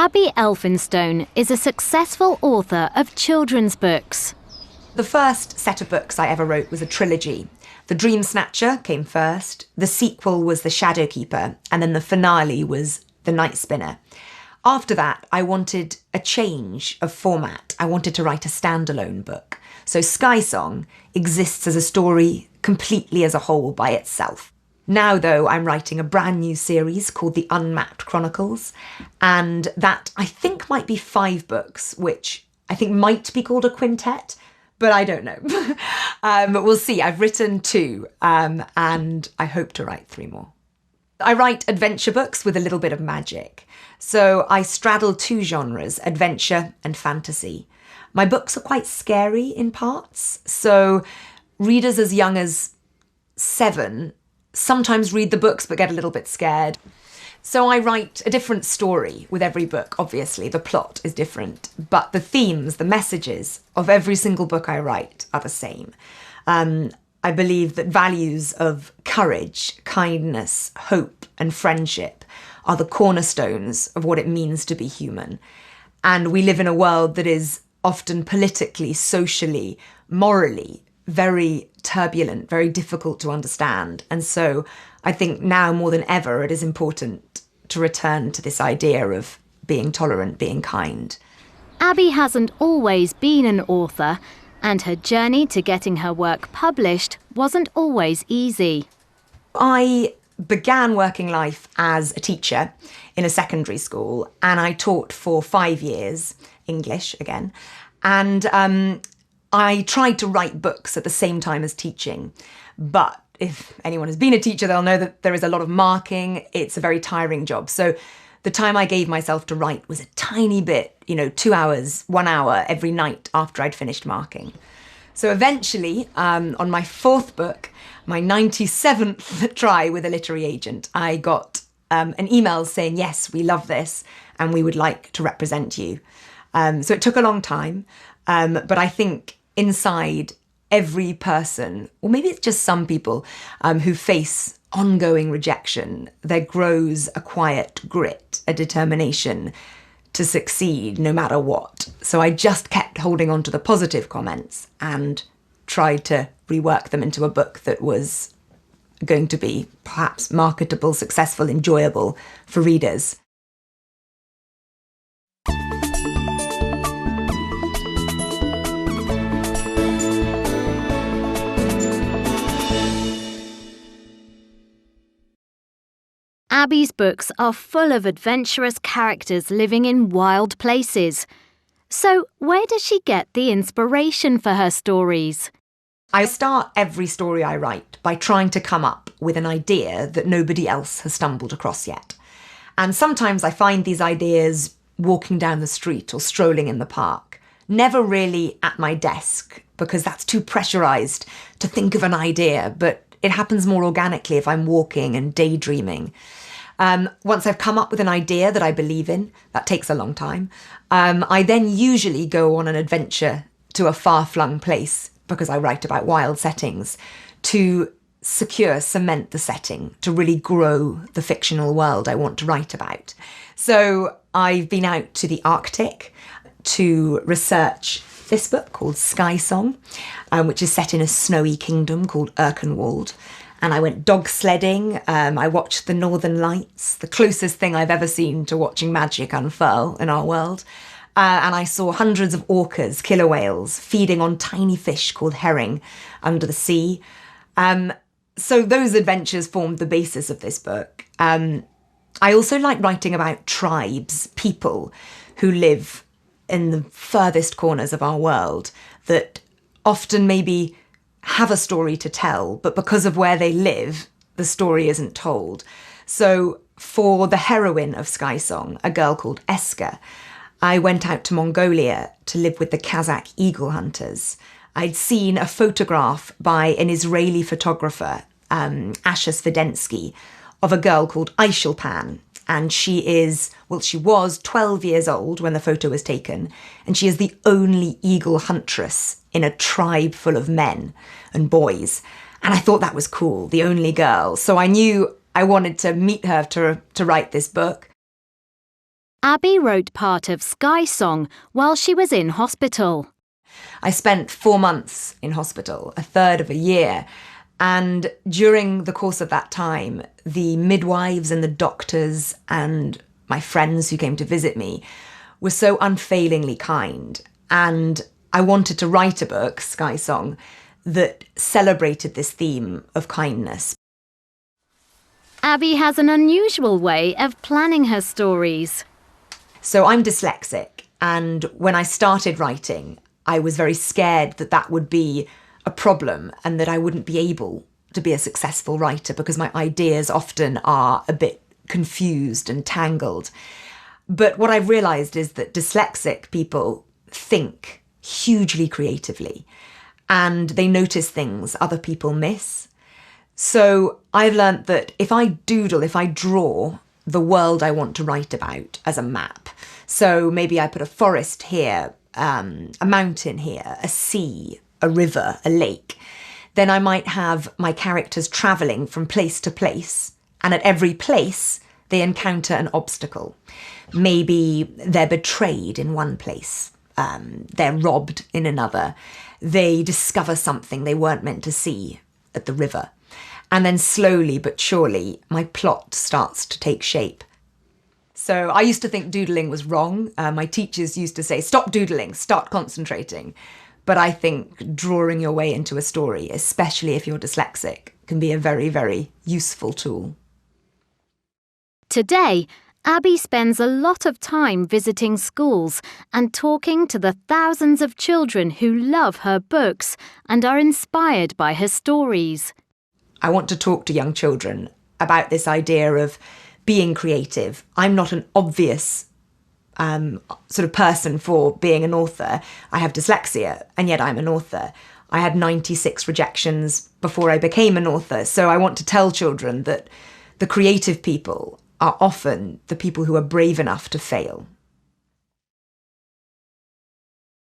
Abby Elphinstone is a successful author of children's books. The first set of books I ever wrote was a trilogy. The Dream Snatcher came first, the sequel was The Shadow Keeper, and then the finale was The Night Spinner. After that, I wanted a change of format. I wanted to write a standalone book. So Sky Song exists as a story completely as a whole by itself. Now, though, I'm writing a brand new series called The Unmapped Chronicles, and that I think might be 5 books, which I think might be called a quintet, but I don't know. But we'll see. I've written 2, and I hope to write 3 more. I write adventure books with a little bit of magic. So I straddle 2 genres, adventure and fantasy. My books are quite scary in parts, so readers as young as 7 sometimes read the books but get a little bit scared. So I write a different story with every book, obviously. The plot is different, but the themes, the messages of every single book I write are the same. I believe that values of courage, kindness, hope, and friendship are the cornerstones of what it means to be human. And we live in a world that is often politically, socially, morally, very turbulent, very difficult to understand. And so I think now more than ever, it is important to return to this idea of being tolerant, being kind. Abby hasn't always been an author, and her journey to getting her work published wasn't always easy. I began working life as a teacher in a secondary school, and I taught for 5 years, English again, and I tried to write books at the same time as teaching. But if anyone has been a teacher, they'll know that there is a lot of marking. It's a very tiring job. So the time I gave myself to write was a tiny bit, 2 hours, 1 hour every night after I'd finished marking. So eventually, on my 4th book, my 97th try with a literary agent, I got an email saying, yes, we love this and we would like to represent you. So it took a long time, but I think inside every person, or maybe it's just some people who face ongoing rejection, there grows a quiet grit, a determination to succeed no matter what. So I just kept holding on to the positive comments and tried to rework them into a book that was going to be perhaps marketable, successful, enjoyable for readers. Abby's books are full of adventurous characters living in wild places. So where does she get the inspiration for her stories? I start every story I write by trying to come up with an idea that nobody else has stumbled across yet. And sometimes I find these ideas walking down the street or strolling in the park, never really at my desk, because that's too pressurized to think of an idea, but it happens more organically if I'm walking and daydreaming. Once I've come up with an idea that I believe in, that takes a long time, I then usually go on an adventure to a far-flung place, because I write about wild settings, to cement the setting, to really grow the fictional world I want to write about. So I've been out to the Arctic to research this book called Sky Song, which is set in a snowy kingdom called Erkenwald. And I went dog sledding, I watched the Northern Lights, the closest thing I've ever seen to watching magic unfurl in our world. And I saw hundreds of orcas, killer whales, feeding on tiny fish called herring under the sea. So those adventures formed the basis of this book. I also like writing about tribes, people who live in the furthest corners of our world that often maybe have a story to tell, but because of where they live, the story isn't told. So for the heroine of Sky Song, a girl called Eska, I went out to Mongolia to live with the Kazakh eagle hunters. I'd seen a photograph by an Israeli photographer, Asher Svidensky, of a girl called Aishulpan. And she was 12 years old when the photo was taken, and she is the only eagle huntress in a tribe full of men and boys. And I thought that was cool, the only girl. So I knew I wanted to meet her to write this book. Abby wrote part of Sky Song while she was in hospital. I spent 4 months in hospital, a third of a year. And during the course of that time, the midwives and the doctors and my friends who came to visit me were so unfailingly kind. And I wanted to write a book, Sky Song, that celebrated this theme of kindness. Abby has an unusual way of planning her stories. So I'm dyslexic, and when I started writing, I was very scared that that would be a problem and that I wouldn't be able to be a successful writer because my ideas often are a bit confused and tangled. But what I've realised is that dyslexic people think hugely creatively and they notice things other people miss. So I've learnt that if I doodle, if I draw the world I want to write about as a map, so maybe I put a forest here, a mountain here, a sea, a river, a lake, then I might have my characters travelling from place to place, and at every place they encounter an obstacle. Maybe they're betrayed in one place, they're robbed in another, they discover something they weren't meant to see at the river. And then slowly but surely, my plot starts to take shape. So I used to think doodling was wrong. My teachers used to say, stop doodling, start concentrating. But I think drawing your way into a story, especially if you're dyslexic, can be a very, very useful tool. Today, Abby spends a lot of time visiting schools and talking to the thousands of children who love her books and are inspired by her stories. I want to talk to young children about this idea of being creative. I'm not an obvious sort of person for being an author. I have dyslexia, and yet I'm an author. I had 96 rejections before I became an author. So I want to tell children that the creative people are often the people who are brave enough to fail.